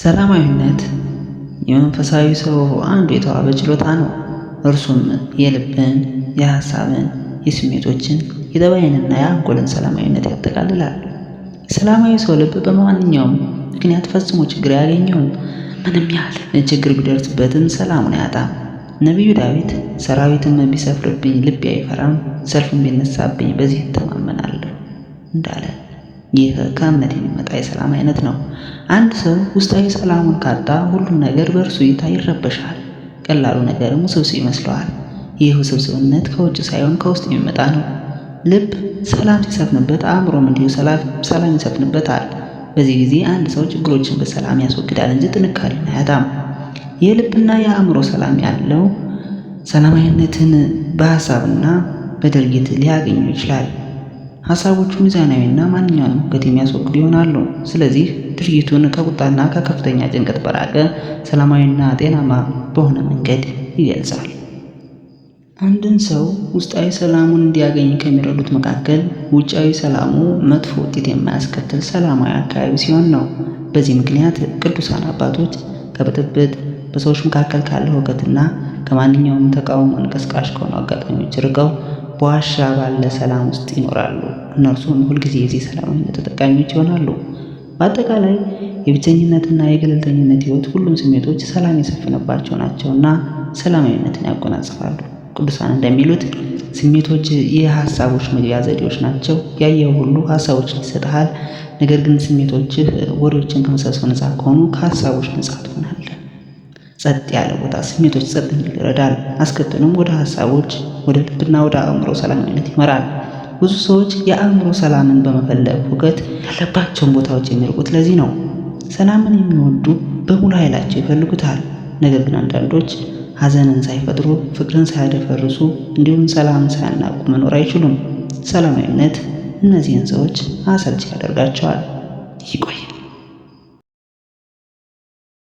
ሰላማዊነት የመንፈሳዊ ሰው አንዱ የተዋበ ችሎታ ነው። እርሱም የልብን፣ የሐሳብን፣ የስሜቶችን፣ የጠባይንና የአንጎልን ሰላማዊነት ያጠቃልላል። የሰላማዊ ሰው ልብ በማንኛውም ምክንያት ፈጽሞ ችግር አያገኘውም። ምንም ያህል ችግር ቢደርስበትም ሰላሙን አያጣም። ነቢዩ ዳዊት ሰራዊትም ቢሰፍርብኝ ልቤ አይፈራም፣ ሰልፍም ቢነሳብኝ በዚህ እተማመናለሁ እንዳለ ይህ ከእምነት የሚመጣ የሰላም አይነት ነው። አንድ ሰው ውስጣዊ ሰላሙን ካጣ ሁሉም ነገር በእርሱ እይታ ይረበሻል። ቀላሉ ነገርም ውስብስብ ይመስለዋል። ይህ ውስብስብነት ከውጭ ሳይሆን ከውስጥ የሚመጣ ነው። ልብ ሰላም ሲሰፍንበት አእምሮም እንዲሁ ሰላም ይሰፍንበታል። በዚህ ጊዜ አንድ ሰው ችግሮችን በሰላም ያስወግዳል እንጂ ጥንካሬን አያጣም። የልብና የአእምሮ ሰላም ያለው ሰላማዊነትን በሐሳብና በድርጊት ሊያገኙ ይችላል። ሐሳቦቹ ሚዛናዊና ማንኛውንም ሁከት የሚያስወግዱ ይሆናሉ። ስለዚህ ድርጊቱን ከቁጣና ከከፍተኛ ጭንቀት በራቀ ሰላማዊና ጤናማ በሆነ መንገድ ይገልጻል። አንድን ሰው ውስጣዊ ሰላሙን እንዲያገኝ ከሚረዱት መካከል ውጫዊ ሰላሙ መጥፎ ውጤት የማያስከትል ሰላማዊ አካባቢ ሲሆን ነው። በዚህ ምክንያት ቅዱሳን አባቶች ከብጥብጥ፣ በሰዎች መካከል ካለ ሁከትና ከማንኛውም ተቃውሞ ቀስቃሽ ከሆኑ አጋጣሚዎች ርቀው በዋሻ ባለ ሰላም ውስጥ ይኖራሉ። እነርሱም ሁልጊዜ የዚህ ሰላማዊነት ተጠቃሚዎች ይሆናሉ። በአጠቃላይ የብቸኝነትና የገለልተኝነት ሕይወት ሁሉም ስሜቶች ሰላም የሰፈነባቸው ናቸውና ሰላማዊነትን ያጎናጽፋሉ። ቅዱሳን እንደሚሉት ስሜቶች የሐሳቦች መግቢያ ዘዴዎች ናቸው። ያየው ሁሉ ሐሳቦችን ይሰጥሃል። ነገር ግን ስሜቶችህ ወሬዎችን ከመሰብሰብ ነፃ ከሆኑ ከሐሳቦች ነፃ ትሆናለህ። ጸጥ ያለ ቦታ ስሜቶች ጸጥ እንዲሉ ይረዳል። አስከትሎም ወደ ሐሳቦች፣ ወደ ልብና ወደ አእምሮ ሰላማዊነት ይመራል። ብዙ ሰዎች የአእምሮ ሰላምን በመፈለግ ሁከት ያለባቸውን ቦታዎች የሚርቁት ለዚህ ነው። ሰላምን የሚወዱ በሙሉ ኃይላቸው ይፈልጉታል። ነገር ግን አንዳንዶች ሐዘንን ሳይፈጥሩ፣ ፍቅርን ሳያደፈርሱ፣ እንዲሁም ሰላምን ሳያናቁ መኖር አይችሉም። ሰላማዊነት እነዚህን ሰዎች አሰልቺ ያደርጋቸዋል። ይቆያል።